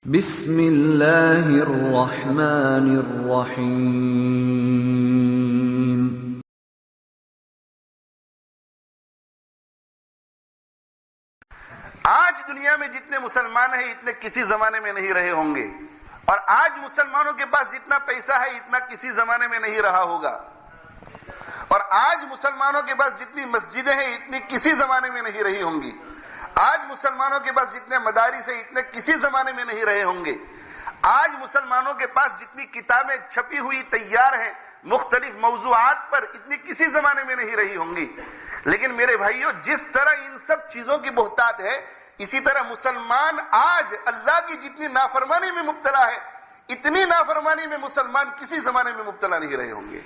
بسم اللہ الرحمن الرحیم۔ آج دنیا میں جتنے مسلمان ہیں اتنے کسی زمانے میں نہیں رہے ہوں گے، اور آج مسلمانوں کے پاس جتنا پیسہ ہے اتنا کسی زمانے میں نہیں رہا ہوگا، اور آج مسلمانوں کے پاس جتنی مسجدیں ہیں اتنی کسی زمانے میں نہیں رہی ہوں گی، آج مسلمانوں کے پاس جتنے مدارس ہیں اتنے کسی زمانے میں نہیں رہے ہوں گے، آج مسلمانوں کے پاس جتنی کتابیں چھپی ہوئی تیار ہیں مختلف موضوعات پر اتنی کسی زمانے میں نہیں رہی ہوں گی۔ لیکن میرے بھائیوں، جس طرح ان سب چیزوں کی بہتات ہے، اسی طرح مسلمان آج اللہ کی جتنی نافرمانی میں مبتلا ہے اتنی نافرمانی میں مسلمان کسی زمانے میں مبتلا نہیں رہے ہوں گے۔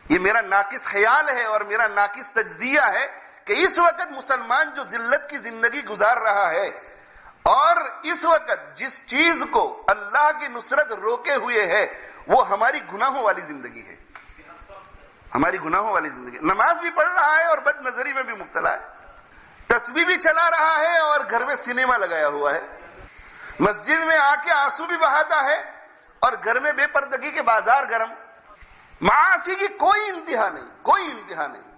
یہ میرا ناقص خیال ہے اور میرا ناقص تجزیہ ہے کہ اس وقت مسلمان جو ذلت کی زندگی گزار رہا ہے، اور اس وقت جس چیز کو اللہ کی نصرت روکے ہوئے ہے وہ ہماری گناہوں والی زندگی ہے، ہماری گناہوں والی زندگی۔ نماز بھی پڑھ رہا ہے اور بد نظری میں بھی مبتلا ہے، تسبیح بھی چلا رہا ہے اور گھر میں سنیما لگایا ہوا ہے، مسجد میں آ کے آنسو بھی بہاتا ہے اور گھر میں بے پردگی کے بازار گرم۔ معاصی کی کوئی انتہا نہیں، کوئی انتہا نہیں۔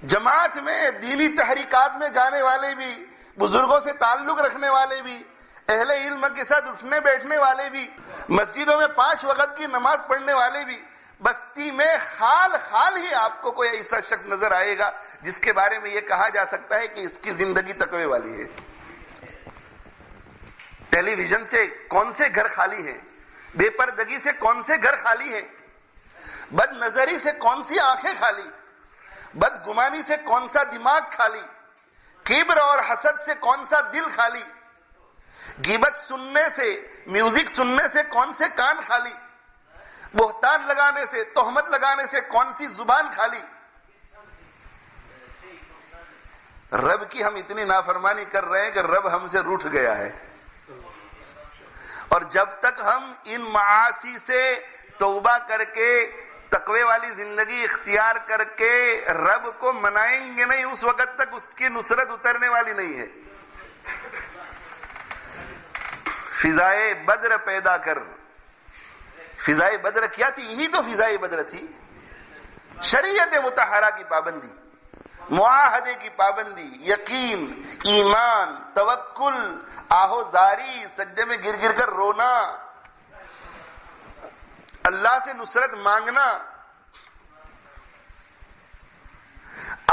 جماعت میں دینی تحریکات میں جانے والے بھی، بزرگوں سے تعلق رکھنے والے بھی، اہل علم کے ساتھ اٹھنے بیٹھنے والے بھی، مسجدوں میں 5 وقت کی نماز پڑھنے والے بھی، بستی میں خال ہی آپ کو کوئی ایسا شخص نظر آئے گا جس کے بارے میں یہ کہا جا سکتا ہے کہ اس کی زندگی تقوی والی ہے۔ ٹیلی ویژن سے کون سے گھر خالی ہیں، بے پردگی سے کون سے گھر خالی ہیں، بد نظری سے کون سی آنکھیں خالی، بدگمانی سے کون سا دماغ خالی، کبر اور حسد سے کون سا دل خالی، غیبت سننے سے، میوزک سننے سے کون سے کان خالی، بہتان لگانے سے، تہمت لگانے سے کون سی زبان خالی۔ رب کی ہم اتنی نافرمانی کر رہے ہیں کہ رب ہم سے روٹھ گیا ہے، اور جب تک ہم ان معاصی سے توبہ کر کے تقوی والی زندگی اختیار کر کے رب کو منائیں گے نہیں، اس وقت تک اس کی نصرت اترنے والی نہیں ہے۔ فضائے بدر پیدا کر، فضائے بدر کیا تھی؟ یہی تو فضائے بدر تھی، شریعت مطہرہ کی پابندی، معاہدے کی پابندی، یقین، ایمان، توکل، آہو زاری، سجدے میں گر گر کر رونا، اللہ سے نصرت مانگنا،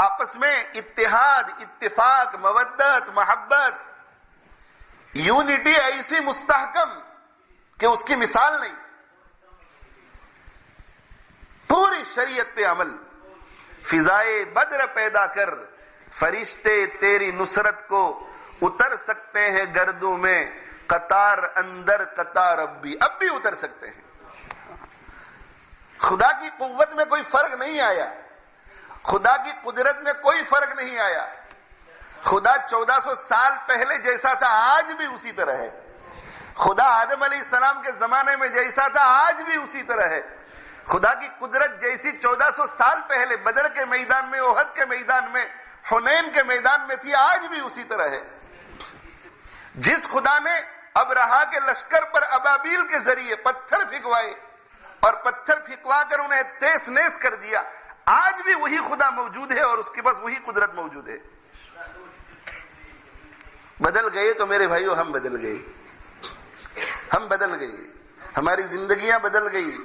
آپس میں اتحاد، اتفاق، مودت، محبت، یونٹی ایسی مستحکم کہ اس کی مثال نہیں، پوری شریعت پہ عمل۔ فضائے بدر پیدا کر، فرشتے تیری نصرت کو اتر سکتے ہیں گردوں میں، قطار اندر قطار اب بھی اتر سکتے ہیں۔ خدا کی قوت میں کوئی فرق نہیں آیا، خدا کی قدرت میں کوئی فرق نہیں آیا۔ خدا 1400 سال پہلے جیسا تھا آج بھی اسی طرح ہے، خدا آدم علیہ السلام کے زمانے میں جیسا تھا آج بھی اسی طرح ہے، خدا کی قدرت جیسی 1400 سال پہلے بدر کے میدان میں، احد کے میدان میں، حنین کے میدان میں تھی آج بھی اسی طرح ہے۔ جس خدا نے ابرہا کے لشکر پر ابابیل کے ذریعے پتھر پھینکوائے اور پتھر پھینکوا کر انہیں تیس نیس کر دیا، آج بھی وہی خدا موجود ہے اور اس کے پاس وہی قدرت موجود ہے۔ بدل گئے تو میرے بھائیو ہم بدل گئے، ہم بدل گئے، ہماری زندگیاں بدل گئی،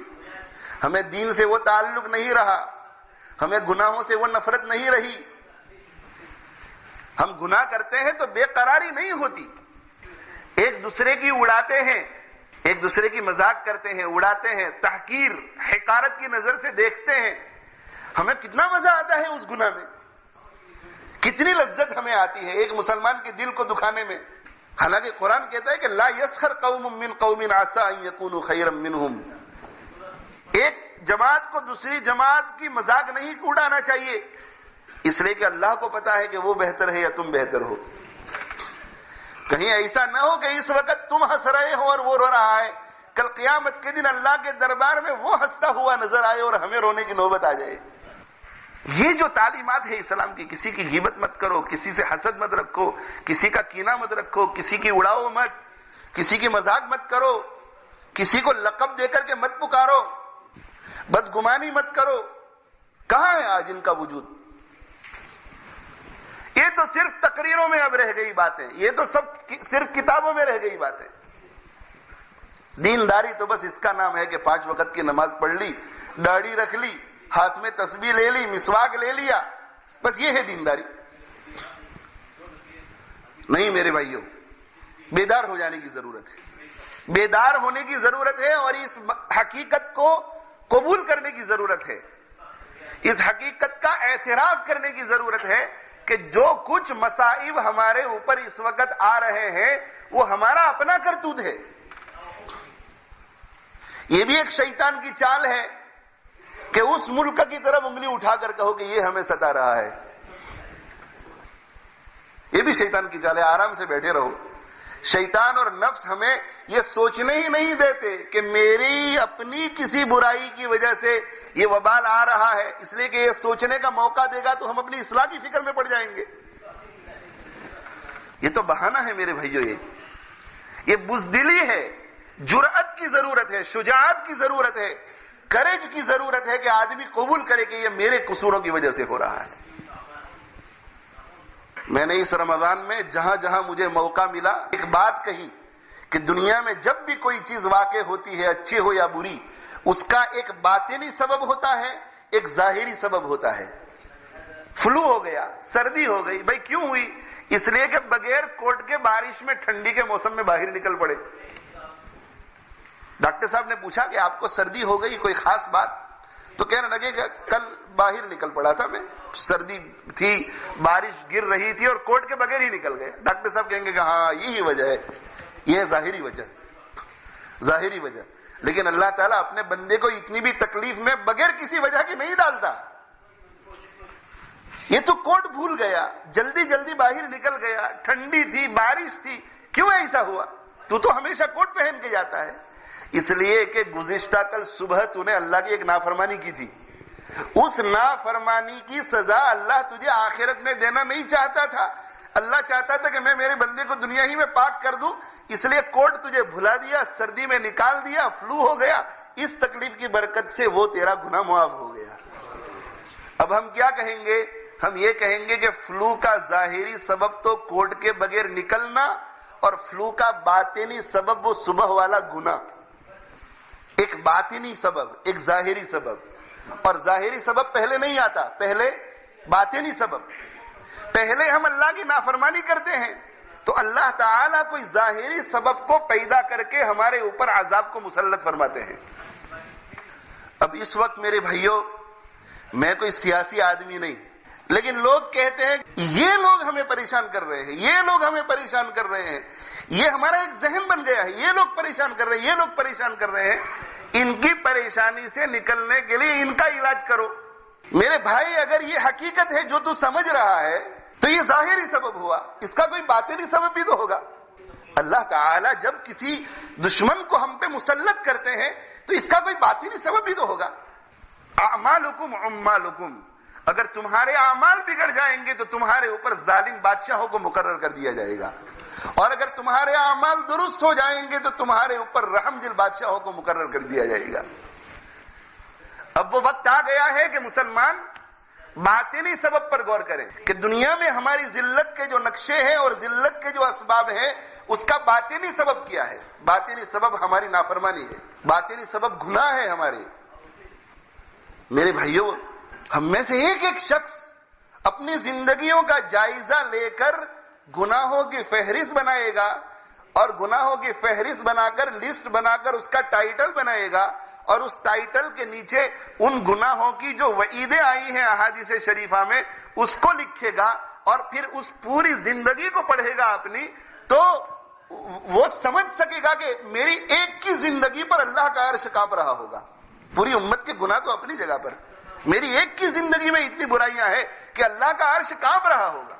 ہمیں دین سے وہ تعلق نہیں رہا، ہمیں گناہوں سے وہ نفرت نہیں رہی۔ ہم گناہ کرتے ہیں تو بے قراری نہیں ہوتی، ایک دوسرے کی اڑاتے ہیں، ایک دوسرے کی مذاق کرتے ہیں، اڑاتے ہیں، تحقیر، حقارت کی نظر سے دیکھتے ہیں، ہمیں کتنا مزہ آتا ہے اس گناہ میں، کتنی لذت ہمیں آتی ہے ایک مسلمان کے دل کو دکھانے میں۔ حالانکہ قرآن کہتا ہے کہ لا یسخر قوم من قوم عسى ان يكونوا خيرا منهم، ایک جماعت کو دوسری جماعت کی مذاق نہیں اڑانا چاہیے، اس لیے کہ اللہ کو پتا ہے کہ وہ بہتر ہے یا تم بہتر ہو۔ کہیں ایسا نہ ہو کہ اس وقت تم ہنس رہے ہو اور وہ رو رہا ہے، کل قیامت کے دن اللہ کے دربار میں وہ ہنستا ہوا نظر آئے اور ہمیں رونے کی نوبت آ جائے۔ یہ جو تعلیمات ہے اسلام کی، کسی کی غیبت مت کرو، کسی سے حسد مت رکھو، کسی کا کینہ مت رکھو، کسی کی اڑاؤ مت، کسی کی مذاق مت کرو، کسی کو لقب دے کر کے مت پکارو، بدگمانی مت کرو، کہاں ہے آج ان کا وجود؟ یہ تو صرف تقریروں میں اب رہ گئی باتیں، یہ تو سب صرف کتابوں میں رہ گئی باتیں۔ دینداری تو بس اس کا نام ہے کہ 5 وقت کی نماز پڑھ لی، داڑھی رکھ لی، ہاتھ میں تسبیح لے لی، مسواک لے لیا، بس یہ ہے دینداری۔ نہیں میرے بھائیوں، بیدار ہو جانے کی ضرورت ہے، بیدار ہونے کی ضرورت ہے، اور اس حقیقت کو قبول کرنے کی ضرورت ہے، اس حقیقت کا اعتراف کرنے کی ضرورت ہے کہ جو کچھ مصائب ہمارے اوپر اس وقت آ رہے ہیں وہ ہمارا اپنا کرتوت ہے۔ یہ بھی ایک شیطان کی چال ہے کہ اس ملک کی طرف انگلی اٹھا کر کہو کہ یہ ہمیں ستا رہا ہے، یہ بھی شیطان کی چال ہے۔ آرام سے بیٹھے رہو۔ شیطان اور نفس ہمیں یہ سوچنے ہی نہیں دیتے کہ میری اپنی کسی برائی کی وجہ سے یہ وبال آ رہا ہے، اس لیے کہ یہ سوچنے کا موقع دے گا تو ہم اپنی اصلاح کی فکر میں پڑ جائیں گے۔ یہ تو بہانہ ہے میرے بھائیوں، یہ بزدلی ہے، جرأت کی ضرورت ہے، شجاعت کی ضرورت ہے، کریج کی ضرورت ہے کہ آدمی قبول کرے کہ یہ میرے قصوروں کی وجہ سے ہو رہا ہے۔ میں نے اس رمضان میں جہاں جہاں مجھے موقع ملا ایک بات کہی کہ دنیا میں جب بھی کوئی چیز واقع ہوتی ہے، اچھی ہو یا بری، اس کا ایک باطنی سبب ہوتا ہے، ایک ظاہری سبب ہوتا ہے۔ فلو ہو گیا، سردی ہو گئی، بھائی کیوں ہوئی؟ اس لیے کہ بغیر کوٹ کے بارش میں ٹھنڈی کے موسم میں باہر نکل پڑے۔ ڈاکٹر صاحب نے پوچھا کہ آپ کو سردی ہو گئی، کوئی خاص بات؟ تو کہنے لگے کہ کل باہر نکل پڑا تھا میں، سردی تھی، بارش گر رہی تھی اور کوٹ کے بغیر ہی نکل گئے۔ ڈاکٹر صاحب کہیں گے کہ ہاں یہی وجہ ہے، یہ ہے ظاہری وجہ، ظاہری وجہ۔ لیکن اللہ تعالیٰ اپنے بندے کو اتنی بھی تکلیف میں بغیر کسی وجہ کے نہیں ڈالتا۔ یہ تو کوٹ بھول گیا، جلدی جلدی باہر نکل گیا، ٹھنڈی تھی، بارش تھی، کیوں ایسا ہوا؟ تو ہمیشہ کوٹ پہن کے جاتا ہے۔ اس لیے کہ گزشتہ کل صبح تو نے اللہ کی ایک نافرمانی کی تھی، اس نافرمانی کی سزا اللہ تجھے آخرت میں دینا نہیں چاہتا تھا۔ اللہ چاہتا تھا کہ میں میرے بندے کو دنیا ہی میں پاک کر دوں، اس لیے کوٹ تجھے بھلا دیا، سردی میں نکال دیا، فلو ہو گیا، اس تکلیف کی برکت سے وہ تیرا گناہ معاف ہو گیا۔ اب ہم کیا کہیں گے؟ ہم یہ کہیں گے کہ فلو کا ظاہری سبب تو کوٹ کے بغیر نکلنا، اور فلو کا باطنی سبب وہ صبح والا گناہ۔ ایک باطنی سبب، ایک ظاہری سبب، اور ظاہری سبب پہلے نہیں آتا، پہلے باطنی سبب۔ پہلے ہم اللہ کی نافرمانی کرتے ہیں تو اللہ تعالیٰ کوئی ظاہری سبب کو پیدا کر کے ہمارے اوپر عذاب کو مسلط فرماتے ہیں۔ اب اس وقت میرے بھائیوں، میں کوئی سیاسی آدمی نہیں، لیکن لوگ کہتے ہیں یہ لوگ ہمیں پریشان کر رہے ہیں، یہ لوگ ہمیں پریشان کر رہے ہیں، یہ ہمارا ایک ذہن بن گیا ہے، یہ لوگ پریشان کر رہے ہیں، یہ لوگ پریشان کر رہے ہیں۔ ان کی پریشانی سے نکلنے کے لیے ان کا علاج کرو۔ میرے بھائی، اگر یہ حقیقت ہے جو تو سمجھ رہا ہے تو یہ ظاہری سبب ہوا، اس کا کوئی باطنی سبب بھی تو ہوگا۔ اللہ تعالیٰ جب کسی دشمن کو ہم پہ مسلط کرتے ہیں تو اس کا کوئی باطنی سبب بھی تو ہوگا۔ اعمالکم عمالکم، اگر تمہارے اعمال بگڑ جائیں گے تو تمہارے اوپر ظالم بادشاہوں کو مقرر کر دیا جائے گا، اور اگر تمہارے اعمال درست ہو جائیں گے تو تمہارے اوپر رحم دل بادشاہوں کو مقرر کر دیا جائے گا۔ اب وہ وقت آ گیا ہے کہ مسلمان باطنی سبب پر غور کریں کہ دنیا میں ہماری ذلت کے جو نقشے ہیں اور ذلت کے جو اسباب ہیں، اس کا باطنی سبب کیا ہے؟ باطنی سبب ہماری نافرمانی ہے، باطنی سبب گناہ ہے ہمارے۔ میرے بھائیوں، ہم میں سے ایک ایک شخص اپنی زندگیوں کا جائزہ لے کر گناہوں کی فہرست بنائے گا، اور گناہوں کی فہرست بنا کر، لسٹ بنا کر اس کا ٹائٹل بنائے گا، اور اس ٹائٹل کے نیچے ان گناہوں کی جو وعیدیں آئی ہیں احادیث شریفہ میں اس کو لکھے گا، اور پھر اس پوری زندگی کو پڑھے گا اپنی، تو وہ سمجھ سکے گا کہ میری ایک کی زندگی پر اللہ کا عرش کانپ رہا ہوگا۔ پوری امت کے گناہ تو اپنی جگہ پر، میری ایک کی زندگی میں اتنی برائیاں ہیں کہ اللہ کا عرش کانپ رہا ہوگا۔